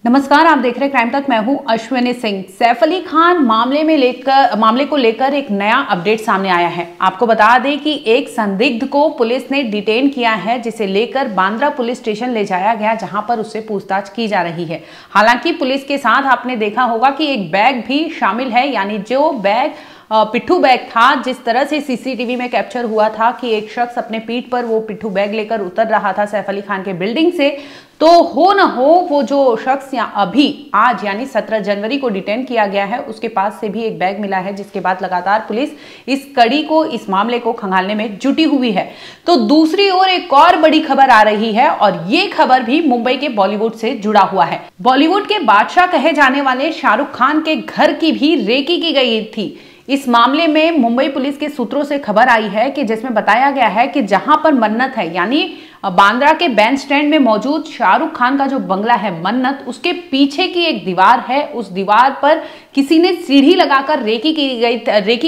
नमस्कार, आप देख रहे हैं क्राइम तक। मैं हूं अश्विनी सिंह। सैफ अली खान मामले को लेकर एक नया अपडेट सामने आया है। आपको बता दें कि एक संदिग्ध को पुलिस ने डिटेन किया है, जिसे लेकर बांद्रा पुलिस स्टेशन ले जाया गया, जहां पर उससे पूछताछ की जा रही है। हालांकि पुलिस के साथ आपने देखा होगा कि एक बैग भी शामिल है, यानी जो बैग पिट्ठू बैग था, जिस तरह से सीसीटीवी में कैप्चर हुआ था कि एक शख्स अपने पीठ पर वो पिट्ठू बैग लेकर उतर रहा था सैफ अली खान के बिल्डिंग से, तो हो न हो वो जो शख्स अभी आज यानी 17 जनवरी को डिटेन किया गया है, उसके पास से भी एक बैग मिला है, जिसके बाद लगातार पुलिस इस मामले को खंगालने में जुटी हुई है। तो दूसरी ओर एक और बड़ी खबर आ रही है, और ये खबर भी मुंबई के बॉलीवुड से जुड़ा हुआ है। बॉलीवुड के बादशाह कहे जाने वाले शाहरुख खान के घर की भी रेकी की गई थी। इस मामले में मुंबई पुलिस के सूत्रों से खबर आई है कि जिसमें बताया गया है कि जहां पर मन्नत है, यानी बांद्रा के बैंड स्टैंड में मौजूद शाहरुख खान का जो बंगला है मन्नत, उसके पीछे की एक दीवार है, उस दीवार पर किसी ने सीढ़ी लगाकर रेकी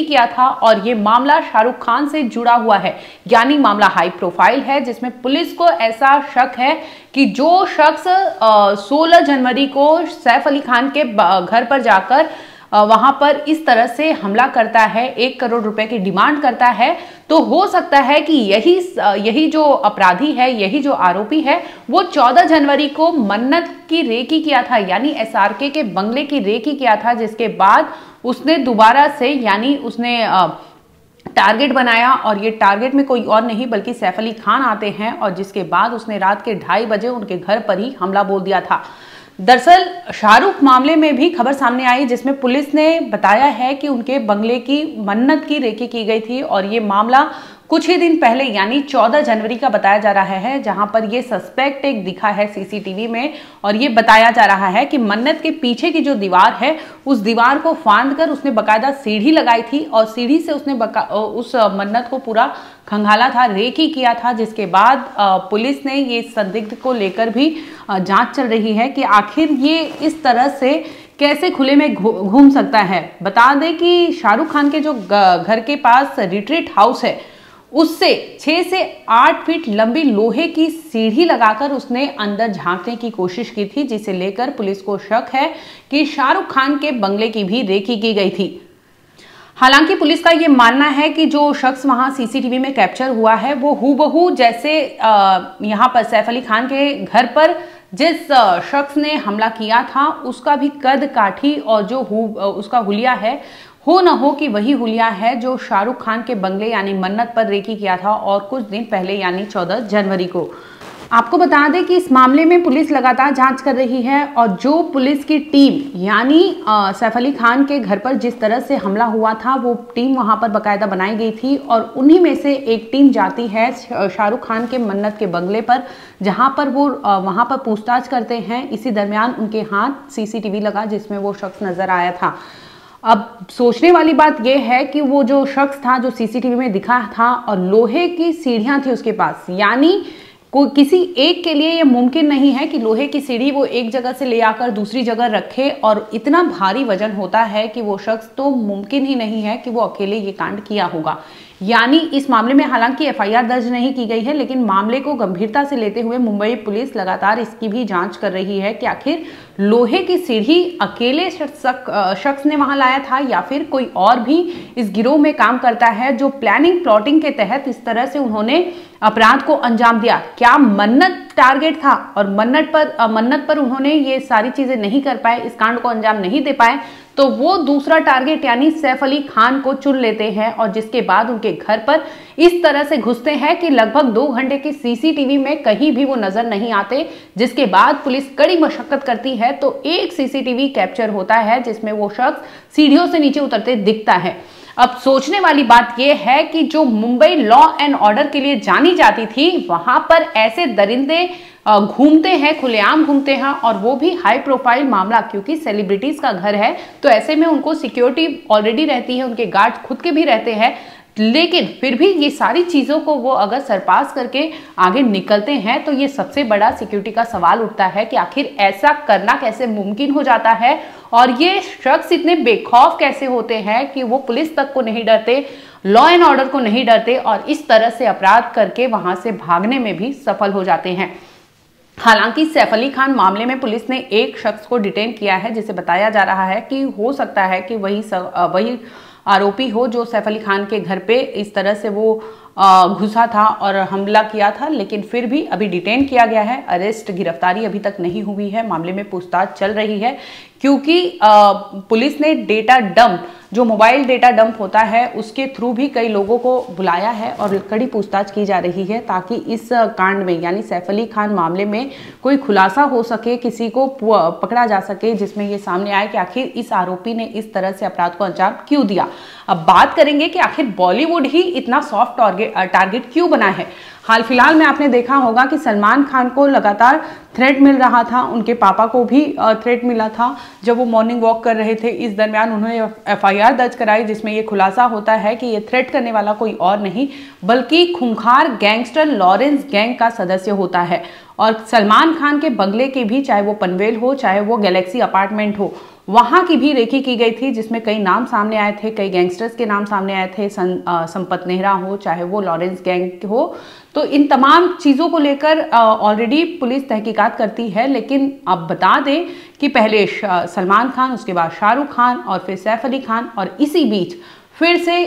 किया था, और ये मामला शाहरुख खान से जुड़ा हुआ है। यानी मामला हाई प्रोफाइल है, जिसमें पुलिस को ऐसा शक है कि जो शख्स 16 जनवरी को सैफ अली खान के घर पर जाकर वहां पर इस तरह से हमला करता है, 1 करोड़ रुपए की डिमांड करता है, तो हो सकता है कि यही जो अपराधी है, यही जो आरोपी है, वो 14 जनवरी को मन्नत की रेकी किया था, यानी एसआरके के बंगले की रेकी किया था, जिसके बाद उसने दोबारा से यानी उसने टारगेट बनाया, और ये टारगेट में कोई और नहीं बल्कि सैफ अली खान आते हैं, और जिसके बाद उसने रात के 2:30 बजे उनके घर पर ही हमला बोल दिया था। दरअसल शाहरुख मामले में भी खबर सामने आई, जिसमें पुलिस ने बताया है कि उनके बंगले की मन्नत की रेकी की गई थी, और ये मामला कुछ ही दिन पहले यानी 14 जनवरी का बताया जा रहा है, जहां पर ये सस्पेक्ट एक दिखा है सीसीटीवी में, और ये बताया जा रहा है कि मन्नत के पीछे की जो दीवार है, उस दीवार को फांद कर उसने बकायदा सीढ़ी लगाई थी, और सीढ़ी से उसने उस मन्नत को पूरा खंगाला था, रेकी किया था, जिसके बाद पुलिस ने ये संदिग्ध को लेकर भी जांच चल रही है कि आखिर ये इस तरह से कैसे खुले में घूम सकता है। बता दें कि शाहरुख खान के जो घर के पास रिट्रीट हाउस है, उससे 6 से 8 फीट लंबी लोहे की सीढ़ी लगाकर उसने अंदर झांकने की कोशिश की थी, जिसे लेकर पुलिस को शक है कि शाहरुख खान के बंगले की भी रेकी की गई थी। हालांकि पुलिस का यह मानना है कि जो शख्स वहां सीसीटीवी में कैप्चर हुआ है, वो हूबहू जैसे यहां पर सैफ अली खान के घर पर जिस शख्स ने हमला किया था, उसका भी कद काठी और जो उसका हुलिया है, हो न हो कि वही हुलिया है जो शाहरुख खान के बंगले यानी मन्नत पर रेकी किया था, और कुछ दिन पहले यानी 14 जनवरी को। आपको बता दें कि इस मामले में पुलिस लगातार जांच कर रही है, और जो पुलिस की टीम यानी सैफ अली खान के घर पर जिस तरह से हमला हुआ था, वो टीम वहां पर बाकायदा बनाई गई थी, और उन्हीं में से एक टीम जाती है शाहरुख खान के मन्नत के बंगले पर, जहां पर वो वहां पर पूछताछ करते हैं। इसी दरमियान उनके हाथ सीसीटीवी लगा, जिसमें वो शख्स नजर आया था। अब सोचने वाली बात यह है कि वो जो शख्स था जो सीसीटीवी में दिखा था, और लोहे की सीढ़ियां थी उसके पास, यानी किसी एक के लिए यह मुमकिन नहीं है कि लोहे की सीढ़ी वो एक जगह से ले आकर दूसरी जगह रखे, और इतना भारी वजन होता है कि वो शख्स तो मुमकिन ही नहीं है कि वो अकेले ये कांड किया होगा। यानी इस मामले में हालांकि एफआईआर दर्ज नहीं की गई है, लेकिन मामले को गंभीरता से लेते हुए मुंबई पुलिस लगातार इसकी भी जांच कर रही है कि आखिर लोहे की सीढ़ी अकेले शख्स ने वहां लाया था, या फिर कोई और भी इस गिरोह में काम करता है, जो प्लानिंग प्लॉटिंग के तहत इस तरह से उन्होंने अपराध को अंजाम दिया। क्या मन्नत टारगेट था, और मन्नत पर उन्होंने ये सारी चीजें नहीं कर पाए, इस कांड को अंजाम नहीं दे पाए, तो वो दूसरा टारगेट यानी सैफ अली खान को चुन लेते हैं, और जिसके बाद उनके घर पर इस तरह से घुसते हैं कि लगभग 2 घंटे की सीसीटीवी में कहीं भी वो नजर नहीं आते, जिसके बाद पुलिस कड़ी मशक्कत करती है, तो एक सीसीटीवी कैप्चर होता है जिसमें वो शख्स सीढ़ियों से नीचे उतरते दिखता है। अब सोचने वाली बात यह है कि जो मुंबई लॉ एंड ऑर्डर के लिए जानी जाती थी, वहां पर ऐसे दरिंदे घूमते हैं, खुलेआम घूमते हैं, और वो भी हाई प्रोफाइल मामला, क्योंकि सेलिब्रिटीज का घर है, तो ऐसे में उनको सिक्योरिटी ऑलरेडी रहती है, उनके गार्ड खुद के भी रहते हैं, लेकिन फिर भी ये सारी चीजों को वो अगर सरपास करके आगे निकलते हैं, तो ये सबसे बड़ा सिक्योरिटी का सवाल उठता है कि आखिर ऐसा करना कैसे मुमकिन हो जाता है, और ये शख्स इतने बेखौफ कैसे होते हैं कि वो पुलिस तक को नहीं डरते, लॉ एंड ऑर्डर को नहीं डरते, और इस तरह से अपराध करके वहां से भागने में भी सफल हो जाते हैं। हालांकि सैफ अली खान मामले में पुलिस ने एक शख्स को डिटेन किया है, जिसे बताया जा रहा है कि हो सकता है कि वही आरोपी हो जो सैफ अली खान के घर पे इस तरह से वो घुसा था और हमला किया था। लेकिन फिर भी अभी डिटेन किया गया है। अरेस्ट, गिरफ्तारी अभी तक नहीं हुई है। मामले में पूछताछ चल रही है, क्योंकि पुलिस ने डेटा डंप, जो मोबाइल डेटा डंप होता है, उसके थ्रू भी कई लोगों को बुलाया है और कड़ी पूछताछ की जा रही है, ताकि इस कांड में यानी सैफ अली खान मामले में कोई खुलासा हो सके, किसी को पकड़ा जा सके, जिसमें ये सामने आए कि आखिर इस आरोपी ने इस तरह से अपराध को अंजाम क्यों दिया। अब बात करेंगे कि आखिर बॉलीवुड ही इतना सॉफ्ट टारगेट क्यों बना है। हाल फिलहाल में आपने देखा होगा कि सलमान खान को लगातार थ्रेट मिल रहा था, उनके पापा को भी थ्रेट मिला था जब वो मॉर्निंग वॉक कर रहे थे। इस दरमियान उन्होंने एफआईआर दर्ज कराई, जिसमें ये खुलासा होता है कि ये थ्रेट करने वाला कोई और नहीं बल्कि खूंखार गैंगस्टर लॉरेंस गैंग का सदस्य होता है। और सलमान खान के बंगले की भी, चाहे वो पनवेल हो चाहे वो गैलेक्सी अपार्टमेंट हो, वहां की भी रेकी की गई थी, जिसमें कई नाम सामने आए थे, कई गैंगस्टर्स के नाम सामने आए थे, संपत नेहरा हो चाहे वो लॉरेंस गैंग हो। तो इन तमाम चीज़ों को लेकर ऑलरेडी पुलिस तहकीकात करती है। लेकिन अब बता दें कि पहले सलमान खान, उसके बाद शाहरुख खान और फिर सैफ अली खान, और इसी बीच फिर से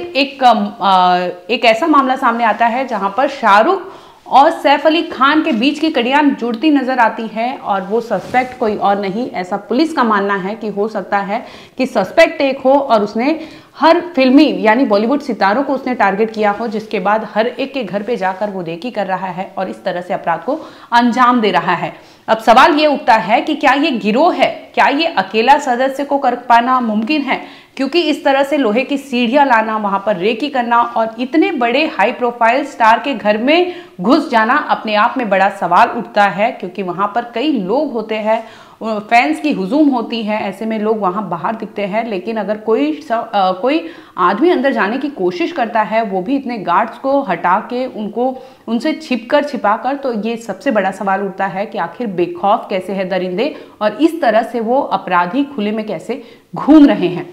एक ऐसा मामला सामने आता है जहां पर शाहरुख और सैफ अली खान के बीच की कड़ियां जुड़ती नजर आती है, और वो सस्पेक्ट कोई और नहीं, ऐसा पुलिस का मानना है कि हो सकता है कि सस्पेक्ट एक हो और उसने हर फिल्मी यानी बॉलीवुड सितारों को उसने टारगेट किया हो, जिसके बाद हर एक के घर पे जाकर वो रेकी कर रहा है और इस तरह से अपराध को अंजाम दे रहा है। अब सवाल ये उठता है कि क्या ये गिरोह है, क्या ये अकेला सदस्य को कर पाना मुमकिन है? क्योंकि इस तरह से लोहे की सीढ़ियां लाना, वहां पर रेकी करना और इतने बड़े हाई प्रोफाइल स्टार के घर में घुस जाना अपने आप में बड़ा सवाल उठता है, क्योंकि वहां पर कई लोग होते हैं, फैंस की हुजूम होती है, ऐसे में लोग वहां बाहर दिखते हैं। लेकिन अगर कोई आदमी अंदर जाने की कोशिश करता है, वो भी इतने गार्ड्स को हटा के उनसे छिपाकर, तो ये सबसे बड़ा सवाल उठता है कि आखिर बेखौफ कैसे है दरिंदे और इस तरह से वो अपराधी खुले में कैसे घूम रहे हैं।